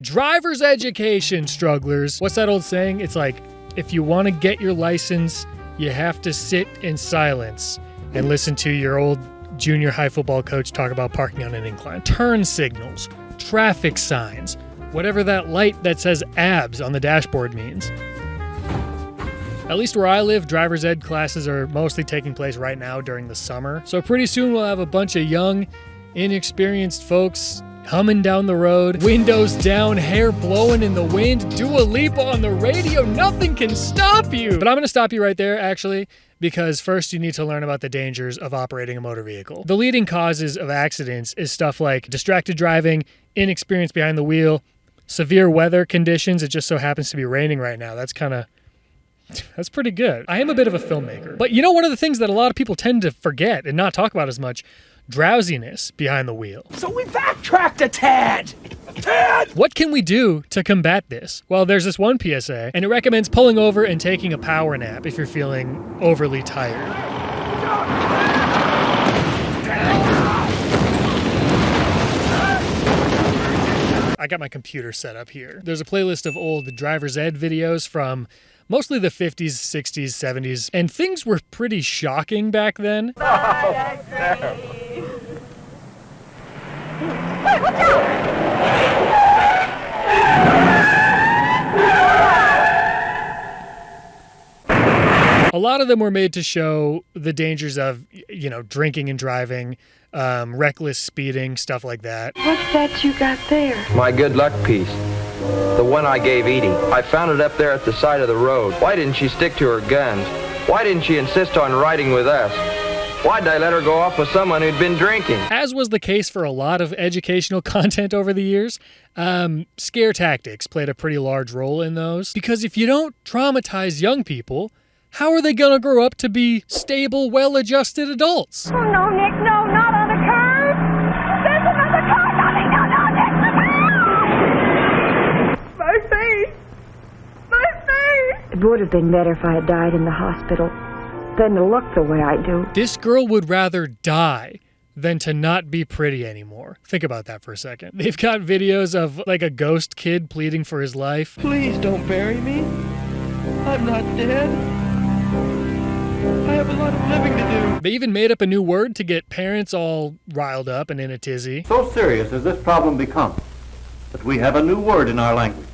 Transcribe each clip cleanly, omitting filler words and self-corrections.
Driver's education, strugglers. What's that old saying? It's like, if you want to get your license, you have to sit in silence and listen to your old junior high football coach talk about parking on an incline. Turn signals, traffic signs, whatever that light that says abs on the dashboard means. At least where I live, driver's ed classes are mostly taking place right now during the summer. So pretty soon we'll have a bunch of young, inexperienced folks humming down the road, windows down, hair blowing in the wind, Dua Lipa on the radio. Nothing can stop you. But I'm going to stop you right there, actually, because first you need to learn about the dangers of operating a motor vehicle. The leading causes of accidents is stuff like distracted driving, inexperience behind the wheel, severe weather conditions. It just so happens to be raining right now. That's pretty good. I am a bit of a filmmaker. But you know, one of the things that a lot of people tend to forget and not talk about as much, drowsiness behind the wheel. So we backtracked a tad. What can we do to combat this? Well, there's this one PSA, and it recommends pulling over and taking a power nap if you're feeling overly tired. I got my computer set up here. There's a playlist of old driver's ed videos from mostly the 50s, 60s, 70s, and things were pretty shocking back then. A lot of them were made to show the dangers of, drinking and driving, reckless speeding, stuff like that. What's that you got there? My good luck piece. The one I gave Edie. I found it up there at the side of the road. Why didn't she stick to her guns? Why didn't she insist on riding with us? Why'd I let her go off with someone who'd been drinking? As was the case for a lot of educational content over the years, scare tactics played a pretty large role in those. Because if you don't traumatize young people, how are they gonna grow up to be stable, well-adjusted adults? Oh, no, Nick, no, not on the curb. There's another car coming. No, Nick. My face. It would have been better if I had died in the hospital than to look the way I do. This girl would rather die than to not be pretty anymore. Think about that for a second. They've got videos of like a ghost kid pleading for his life. Please don't bury me. I'm not dead. I have a lot of living to do. They even made up a new word to get parents all riled up and in a tizzy. So serious has this problem become that we have a new word in our language.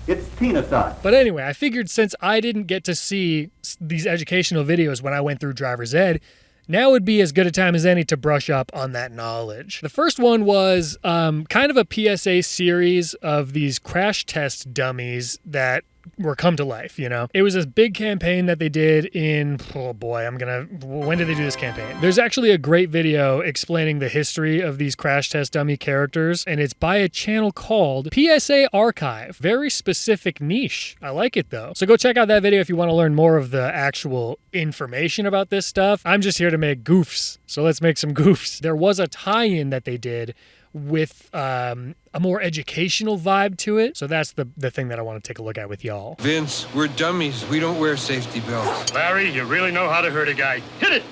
It's teenicide. But anyway, I figured since I didn't get to see these educational videos when I went through driver's ed, now would be as good a time as any to brush up on that knowledge. The first one was kind of a PSA series of these crash test dummies that were come to life, It was this big campaign that they did in, when did they do this campaign? There's actually a great video explaining the history of these crash test dummy characters, and it's by a channel called PSA Archive. Very specific niche. I like it though. So go check out that video if you want to learn more of the actual information about this stuff. I'm just here to make goofs, so let's make some goofs. There was a tie-in that they did with a more educational vibe to it. So that's the thing that I want to take a look at with y'all. Vince, we're dummies. We don't wear safety belts. Larry, you really know how to hurt a guy. Hit it!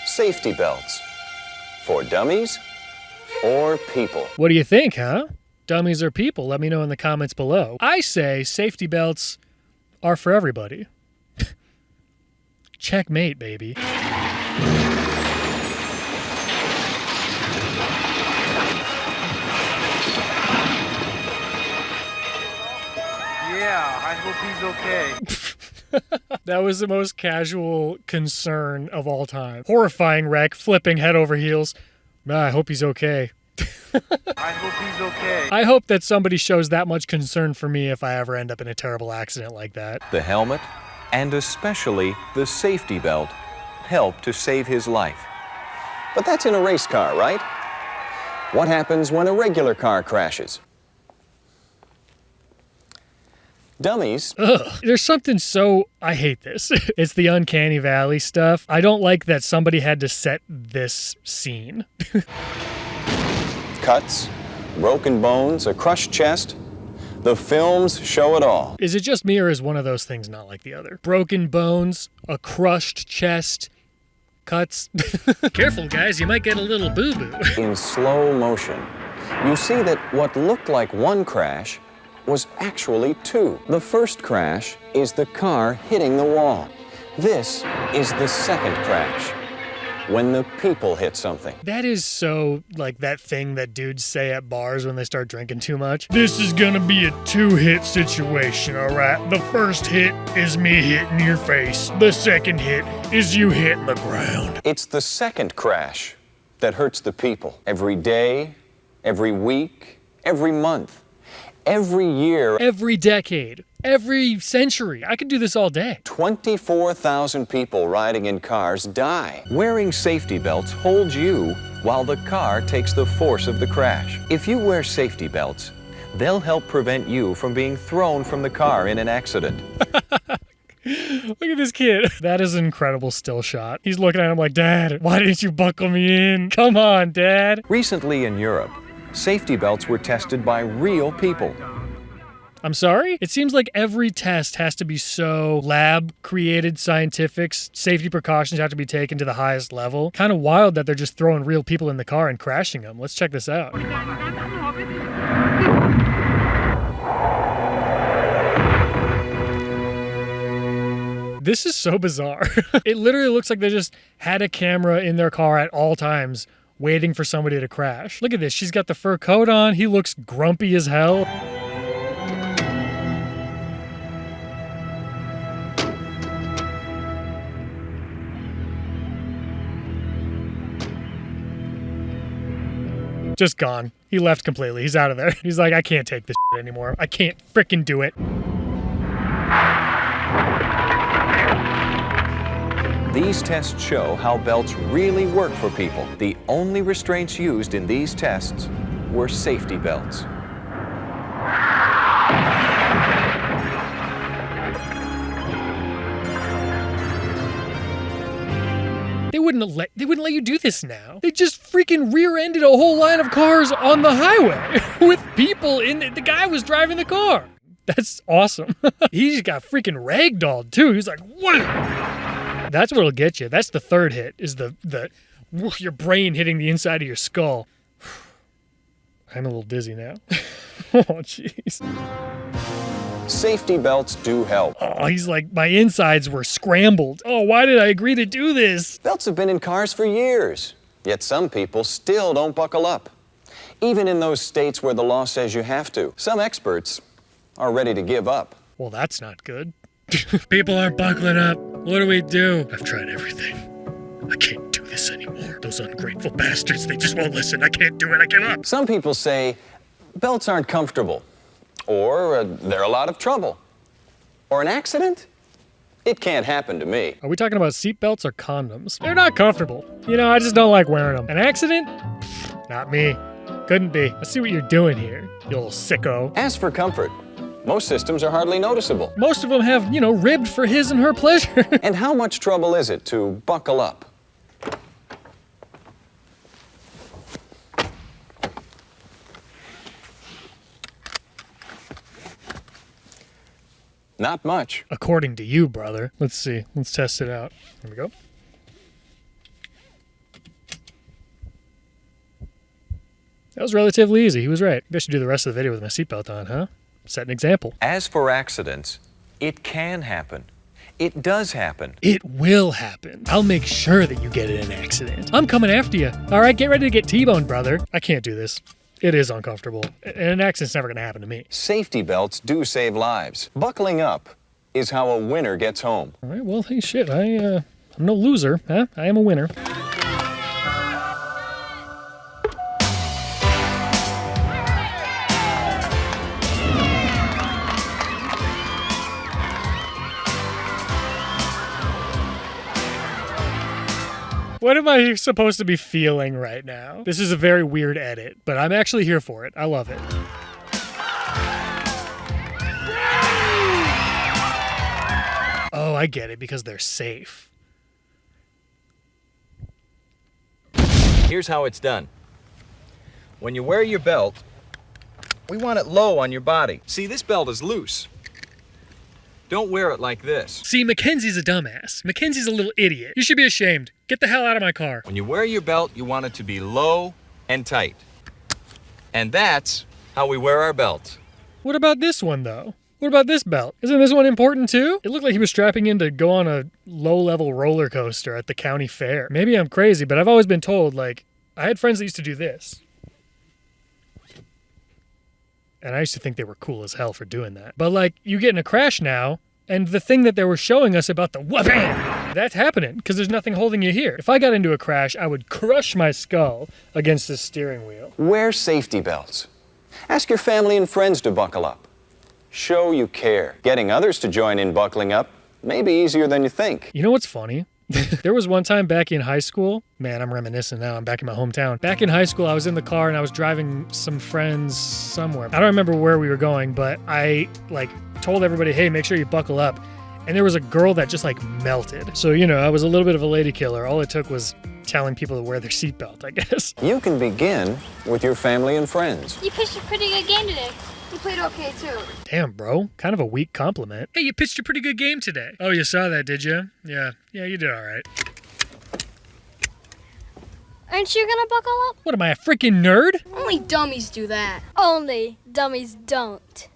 Safety belts. For dummies or people? What do you think, huh? Dummies or people? Let me know in the comments below. I say safety belts are for everybody. Checkmate, baby. Yeah, I hope he's okay. That was the most casual concern of all time. Horrifying wreck, flipping head over heels. I hope he's okay. I hope he's okay. I hope that somebody shows that much concern for me if I ever end up in a terrible accident like that. The helmet, and especially the safety belt, help to save his life. But that's in a race car, right? What happens when a regular car crashes? Dummies. Ugh. There's something I hate this. It's the uncanny valley stuff. I don't like that somebody had to set this scene. Cuts, broken bones, a crushed chest. The films show it all. Is it just me, or is one of those things not like the other? Broken bones, a crushed chest, cuts. Careful, guys, you might get a little boo-boo. In slow motion. you see that what looked like one crash was actually two. The first crash is the car hitting the wall. This is the second crash, when the people hit something. That is so like that thing that dudes say at bars when they start drinking too much. This is gonna be a two-hit situation, all right? The first hit is me hitting your face. The second hit is you hitting the ground. It's the second crash that hurts the people. Every day, every week, every month, every year. Every decade, every century. I could do this all day. 24,000 people riding in cars die. Wearing safety belts holds you while the car takes the force of the crash. If you wear safety belts, they'll help prevent you from being thrown from the car in an accident. Look at this kid. That is an incredible still shot. He's looking at him like, Dad, why didn't you buckle me in? Come on, Dad. Recently in Europe, safety belts were tested by real people. I'm sorry? It seems like every test has to be so lab-created, scientific. Safety precautions have to be taken to the highest level. Kind of wild that they're just throwing real people in the car and crashing them. Let's check this out. This is so bizarre. It literally looks like they just had a camera in their car at all times waiting for somebody to crash. Look at this. She's got the fur coat on. He looks grumpy as hell. Just gone. He left completely. He's out of there. He's like, I can't take this shit anymore. I can't frickin' do it. These tests show how belts really work for people. The only restraints used in these tests were safety belts. They wouldn't let you do this now. They just freaking rear-ended a whole line of cars on the highway with people in it. The guy was driving the car. That's awesome. He just got freaking ragdolled too. He was like, what? That's what'll get you. That's the third hit, is the your brain hitting the inside of your skull. I'm a little dizzy now. Oh, jeez. Safety belts do help. Oh, he's like, my insides were scrambled. Oh, why did I agree to do this? Belts have been in cars for years, yet some people still don't buckle up. Even in those states where the law says you have to. Some experts are ready to give up. Well, that's not good. People aren't buckling up. What do we do? I've tried everything. I can't do this anymore. Those ungrateful bastards, they just won't listen. I can't do it. I give up. Some people say belts aren't comfortable, or they're a lot of trouble, or an accident. It can't happen to me. Are we talking about seatbelts or condoms? They're not comfortable. You know, I just don't like wearing them. An accident? Not me. Couldn't be. I see what you're doing here, you little sicko. As for comfort, most systems are hardly noticeable. Most of them have, you know, ribbed for his and her pleasure. And how much trouble is it to buckle up? Not much. According to you, brother. Let's see. Let's test it out. Here we go. That was relatively easy. He was right. Maybe I should do the rest of the video with my seatbelt on, huh? Set an example. As for accidents, it can happen. It does happen. It will happen. I'll make sure that you get in an accident. I'm coming after you. All right, get ready to get T-boned, brother. I can't do this. It is uncomfortable. And an accident's never going to happen to me. Safety belts do save lives. Buckling up is how a winner gets home. All right, well, hey, shit. I'm no loser, huh? I am a winner. What am I supposed to be feeling right now? This is a very weird edit, but I'm actually here for it. I love it. Oh, I get it, because they're safe. Here's how it's done. When you wear your belt, we want it low on your body. See, this belt is loose. Don't wear it like this. See, Mackenzie's a dumbass. Mackenzie's a little idiot. You should be ashamed. Get the hell out of my car. When you wear your belt, you want it to be low and tight. And that's how we wear our belts. What about this one, though? What about this belt? Isn't this one important, too? It looked like he was strapping in to go on a low-level roller coaster at the county fair. Maybe I'm crazy, but I've always been told, like, I had friends that used to do this. And I used to think they were cool as hell for doing that. But, like, you get in a crash now, and the thing that they were showing us about the wha-bam, that's happening, because there's nothing holding you here. If I got into a crash, I would crush my skull against the steering wheel. Wear safety belts. Ask your family and friends to buckle up. Show you care. Getting others to join in buckling up may be easier than you think. You know what's funny? There was one time back in high school, man, I'm reminiscing now, I'm back in my hometown. Back in high school, I was in the car and I was driving some friends somewhere. I don't remember where we were going, but I told everybody, hey, make sure you buckle up. And there was a girl that just melted. So, I was a little bit of a lady killer. All it took was telling people to wear their seatbelt, I guess. You can begin with your family and friends. You pitched a pretty good game today. You played okay, too. Damn, bro. Kind of a weak compliment. Hey, you pitched a pretty good game today. Oh, you saw that, did you? Yeah, you did all right. Aren't you gonna buckle up? What, am I, a freaking nerd? Only dummies do that. Only dummies don't.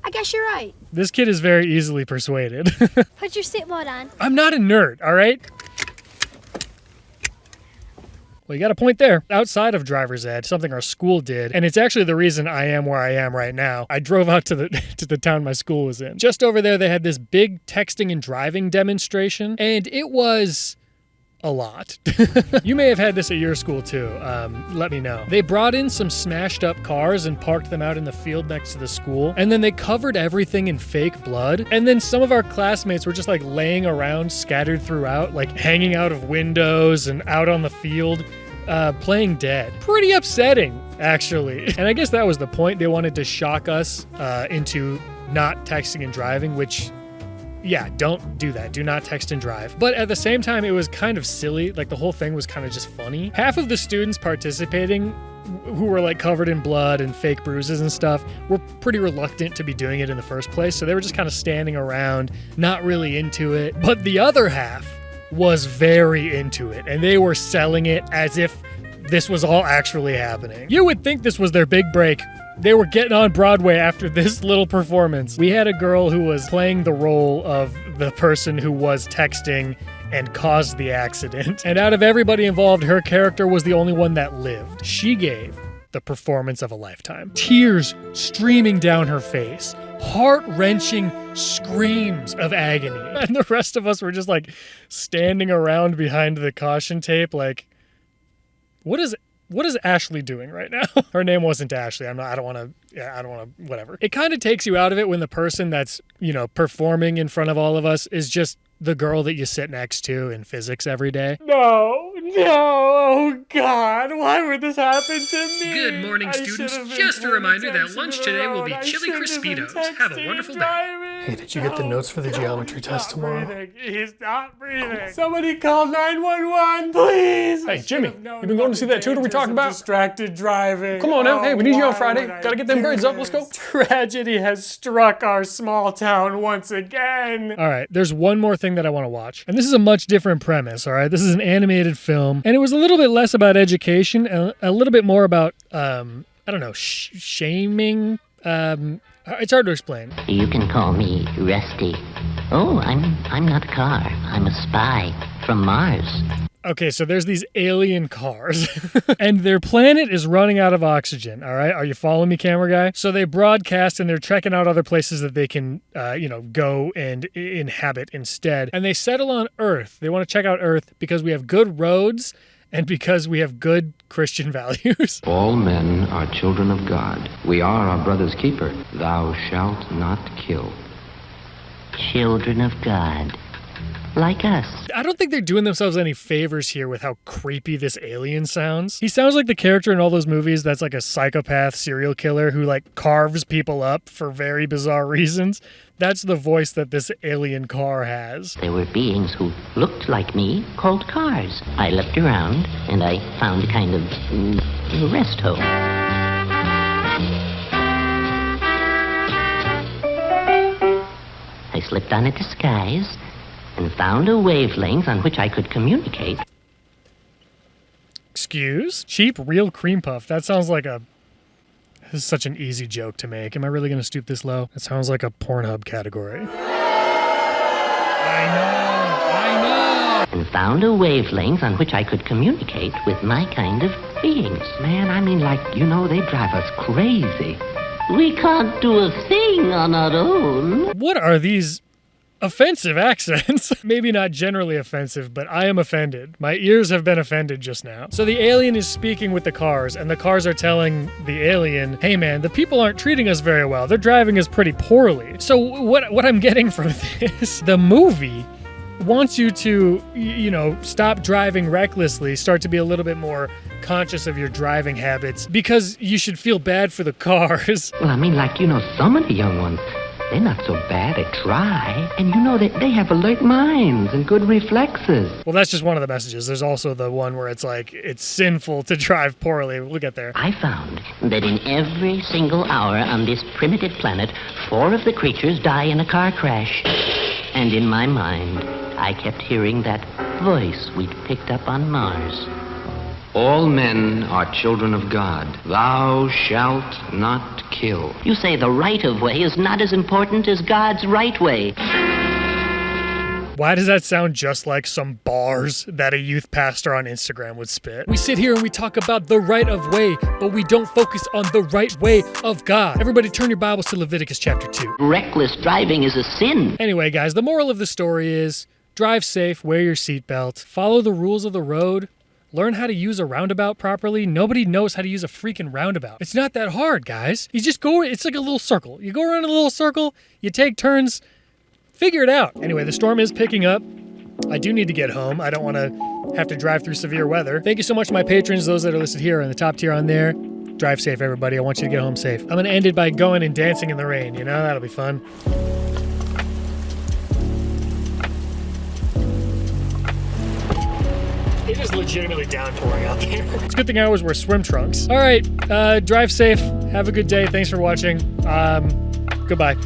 I guess you're right. This kid is very easily persuaded. Put your seatbelt on. I'm not a nerd, all right? Well, you got a point there. Outside of driver's ed, something our school did, and it's actually the reason I am where I am right now. I drove out to the town my school was in. Just over there, they had this big texting and driving demonstration, and it was a lot. You may have had this at your school too. Let me know. They brought in some smashed up cars and parked them out in the field next to the school, and then they covered everything in fake blood, and then some of our classmates were just laying around scattered throughout, hanging out of windows and out on the field, playing dead. Pretty upsetting, actually. And I guess that was the point. They wanted to shock us into not texting and driving, which, yeah, don't do that. Do not text and drive. But at the same time, it was kind of silly. The whole thing was kind of just funny. Half of the students participating, who were covered in blood and fake bruises and stuff, were pretty reluctant to be doing it in the first place. So they were just kind of standing around, not really into it. But the other half was very into it, and they were selling it as if this was all actually happening. You would think this was their big break. They were getting on Broadway after this little performance. We had a girl who was playing the role of the person who was texting and caused the accident. And out of everybody involved, her character was the only one that lived. She gave the performance of a lifetime. Tears streaming down her face. Heart-wrenching screams of agony. And the rest of us were just standing around behind the caution tape what is Ashley doing right now? Her name wasn't Ashley. I don't want to, whatever. It kind of takes you out of it when the person that's, performing in front of all of us is just the girl that you sit next to in physics every day. No, oh God, why would this happen to me? Good morning, students. Just a reminder that lunch today will be chili Crispitos. Have a wonderful day. Hey, did you get the notes for the geometry test tomorrow? He's not breathing. Somebody call 911, please. Hey, Jimmy, you been going to see that tutor we talked about? Distracted driving. Come on now. Hey, we need you on Friday. Gotta get them grades up. Let's go. Tragedy has struck our small town once again. All right, there's one more thing that I want to watch. And this is a much different premise, all right? This is an animated film. And it was a little bit less about education and a little bit more about, shaming. It's hard to explain. You can call me Rusty. Oh, I'm not a car. I'm a spy from Mars. Okay, so there's these alien cars, and their planet is running out of oxygen, all right? Are you following me, camera guy? So they broadcast, and they're checking out other places that they can, go and inhabit instead. And they settle on Earth. They want to check out Earth because we have good roads and because we have good Christian values. All men are children of God. We are our brother's keeper. Thou shalt not kill. Children of God. Like us. I don't think they're doing themselves any favors here with how creepy this alien sounds. He sounds like the character in all those movies that's a psychopath serial killer who carves people up for very bizarre reasons. That's the voice that this alien car has. There were beings who looked like me called cars. I looked around and I found a kind of rest home. I slipped on a disguise and found a wavelength on which I could communicate. Excuse? Cheap real cream puff. That sounds like a... This is such an easy joke to make. Am I really going to stoop this low? That sounds like a Pornhub category. I know. And found a wavelength on which I could communicate with my kind of beings. Man, I mean, like, you know, they drive us crazy. We can't do a thing on our own. What are these offensive accents? Maybe not generally offensive, but I am offended. My ears have been offended just now. So the alien is speaking with the cars, and the cars are telling the alien, hey man, the people aren't treating us very well. They're driving us pretty poorly. So what I'm getting from this, the movie wants you to, you know, stop driving recklessly, start to be a little bit more conscious of your driving habits, because you should feel bad for the cars. Well, I mean, like, you know, some of the young ones, they're not so bad at try. And you know that they have alert minds and good reflexes. Well, that's just one of the messages. There's also the one where it's like, it's sinful to drive poorly. We'll get there. I found that in every single hour on this primitive planet, 4 of the creatures die in a car crash. And in my mind, I kept hearing that voice we'd picked up on Mars. All men are children of God. Thou shalt not kill. You say the right of way is not as important as God's right way. Why does that sound just like some bars that a youth pastor on Instagram would spit? We sit here and we talk about the right of way, but we don't focus on the right way of God. Everybody turn your Bibles to Leviticus chapter 2. Reckless driving is a sin. Anyway, guys, the moral of the story is drive safe, wear your seatbelt, follow the rules of the road, learn how to use a roundabout properly. Nobody knows how to use a freaking roundabout. It's not that hard, guys. You just go, it's like a little circle. You go around a little circle, you take turns, figure it out. Anyway, the storm is picking up. I do need to get home. I don't want to have to drive through severe weather. Thank you so much to my patrons, those that are listed here in the top tier on there. Drive safe, everybody. I want you to get home safe. I'm going to end it by going and dancing in the rain. You know, that'll be fun. It is legitimately downpouring out there. It's a good thing I always wear swim trunks. All right, drive safe. Have a good day. Thanks for watching. Goodbye.